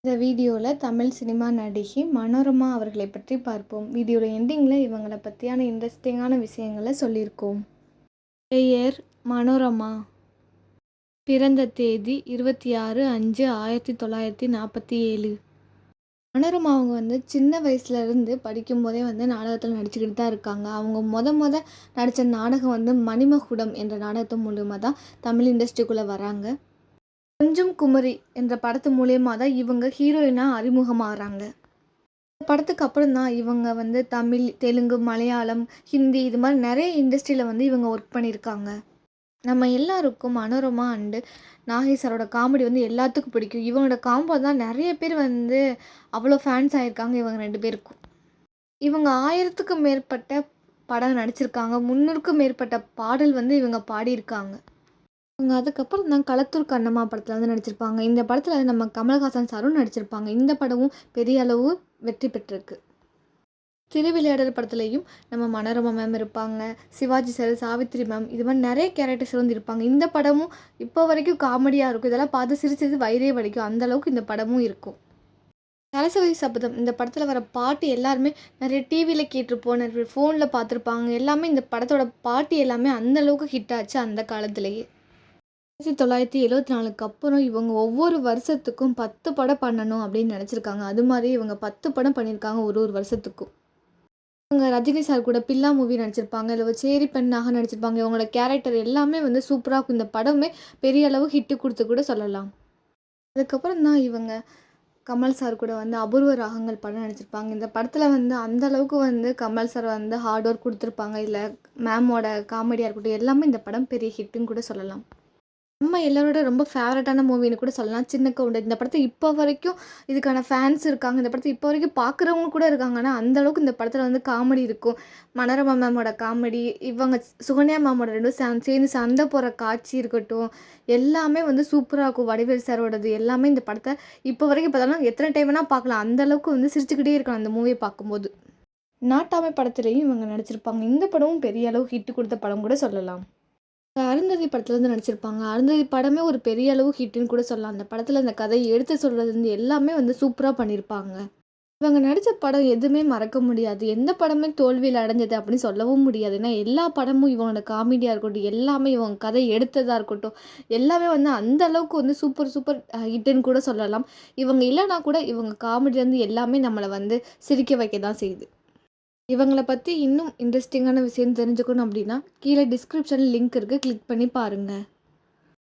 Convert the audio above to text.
இந்த வீடியோவில் தமிழ் சினிமா நடிகை மனோரமா அவர்களை பற்றி பார்ப்போம். வீடியோவில் எண்டிங்கில் இவங்களை பற்றியான இன்ட்ரெஸ்டிங்கான விஷயங்களை சொல்லியிருக்கோம். பெயர் மனோரமா. பிறந்த தேதி 26/5/1947. மனோரமா அவங்க சின்ன வயசுலேருந்து படிக்கும்போதே நாடகத்தில் நடிச்சுக்கிட்டு தான் இருக்காங்க. அவங்க நடித்த நாடகம் மணிமகுடம் என்ற நாடகத்தின் மூலியமாக தான் தமிழ் இண்டஸ்ட்ரிக்குள்ளே வராங்க. கொஞ்சம் குமரி என்ற படத்து மூலியமாக தான் இவங்க ஹீரோயினாக அறிமுகமாகறாங்க. இந்த படத்துக்கு அப்புறம் தான் இவங்க தமிழ், தெலுங்கு, மலையாளம், ஹிந்தி இது மாதிரி நிறைய இண்டஸ்ட்ரியில் இவங்க ஒர்க் பண்ணியிருக்காங்க. நம்ம எல்லாருக்கும் மனோரமா அண்டு நாகேஸ்வரோட காமெடி எல்லாத்துக்கும் பிடிக்கும். இவங்களோட காம்போ தான் நிறைய பேர் அவ்வளோ ஃபேன்ஸ் ஆகியிருக்காங்க இவங்க 2 பேருக்கும். இவங்க 1000க்கும் மேற்பட்ட படம் நடிச்சிருக்காங்க. 300க்கும் மேற்பட்ட பாடல் இவங்க பாடியிருக்காங்க. அவங்க அதுக்கப்புறம் தான் களத்தூர் கண்ணம்மா படத்தில் நடிச்சிருப்பாங்க. இந்த படத்தில் நம்ம கமல்ஹாசன் சாரும் நடிச்சிருப்பாங்க. இந்த படமும் பெரிய அளவு வெற்றி பெற்றிருக்கு. திருவிளையாடல் படத்துலையும் நம்ம மனோரமா மேம் இருப்பாங்க, சிவாஜி சார், சாவித்ரி மேம் இது மாதிரி நிறைய கேரக்டர்ஸ் இருப்பாங்க. இந்த படமும் இப்போ வரைக்கும் காமெடியாக இருக்கும். இதெல்லாம் பார்த்து சிரிச்சது வயிறே வலிக்கும். அந்தளவுக்கு இந்த படமும் இருக்கும். சரஸ்வதி சபதம் இந்த படத்தில் வர பாட்டு எல்லாருமே நிறைய டிவியில் கேட்டிருப்போம், நிறைய ஃபோனில் பார்த்துருப்பாங்க. எல்லாமே இந்த படத்தோட பாட்டு எல்லாமே அந்தளவுக்கு ஹிட் ஆச்சு அந்த காலத்திலேயே. 1974க்கு அப்புறம் இவங்க ஒவ்வொரு வருஷத்துக்கும் 10 படம் பண்ணணும் அப்படின்னு நினச்சிருக்காங்க. அது மாதிரி இவங்க 10 படம் பண்ணியிருக்காங்க ஒரு வருஷத்துக்கும். இவங்க ரஜினி சார் கூட பில்லா மூவி நடிச்சிருப்பாங்க, இல்லை சேரி பெண்ணாக நடிச்சிருப்பாங்க. இவங்களோட கேரக்டர் எல்லாமே சூப்பராக இருக்கும். இந்த படமே பெரிய அளவு ஹிட்டு கொடுத்து கூட சொல்லலாம். அதுக்கப்புறம் தான் இவங்க கமல் சார் கூட அபூர்வ ராகங்கள் படம் நடிச்சிருப்பாங்க. இந்த படத்தில் அந்த அளவுக்கு கமல் சார் ஹார்ட் ஒர்க் கொடுத்துருப்பாங்க. இல்லை மேமோட காமெடியாக இருக்கட்டும் எல்லாமே இந்த படம் பெரிய ஹிட்டுன்னு கூட சொல்லலாம். நம்ம எல்லாரோட ரொம்ப ஃபேவரட்டான மூவின்னு கூட சொல்லலாம் சின்ன கவுண்டர். இந்த படத்தை இப்போ வரைக்கும் இதுக்கான ஃபேன்ஸ் இருக்காங்க. இந்த படத்தை இப்போ வரைக்கும் பார்க்குறவங்க கூட இருக்காங்க. ஆனால் அந்தளவுக்கு இந்த படத்தில் காமெடி இருக்கும். மனோரமா மேமோட காமெடி, இவங்க சுகன்யா மேமோட 2 சேர்ந்து சண்டை போகிற காட்சி இருக்கட்டும், எல்லாமே சூப்பராக இருக்கும். வடிவேல் சாரோடது எல்லாமே இந்த படத்தை இப்போ வரைக்கும் பார்த்தாலும் எத்தனை டைம் வேணால் பார்க்கலாம். அந்தளவுக்கு சிரிச்சுக்கிட்டே இருக்கலாம் அந்த மூவியை பார்க்கும்போது. நாட்டாமை படத்துலேயும் இவங்க நடிச்சிருப்பாங்க. இந்த படமும் பெரிய அளவு ஹிட்டு கொடுத்த படம் கூட சொல்லலாம். அருந்ததி படத்துலேருந்து நடிச்சிருப்பாங்க. அருந்ததி படமே ஒரு பெரிய அளவு ஹிட்டுன்னு கூட சொல்லலாம். அந்த படத்தில் அந்த கதையை எடுத்து சொல்கிறது எல்லாமே சூப்பராக பண்ணியிருப்பாங்க. இவங்க நடித்த படம் எதுவுமே மறக்க முடியாது. எந்த படமே தோல்வியில் அடைஞ்சது அப்படின்னு சொல்லவும் முடியாது. ஏன்னா எல்லா படமும் இவங்களோட காமெடியாக இருக்கட்டும், எல்லாமே இவங்க கதை எடுத்ததாக இருக்கட்டும், எல்லாமே அந்த அளவுக்கு சூப்பர் சூப்பர் ஹிட்டுன்னு கூட சொல்லலாம். இவங்க இல்லைனா கூட இவங்க காமெடிலேருந்து எல்லாமே நம்மளை சிரிக்க வைக்க தான் செய்யுது. இவங்கள பற்றி இன்னும் இன்ட்ரெஸ்டிங்கான விஷயம் தெரிஞ்சுக்கணும் அப்படின்னா கீழே டிஸ்கிரிப்ஷனில் லிங்க் இருக்குது, கிளிக் பண்ணி பாருங்கள்.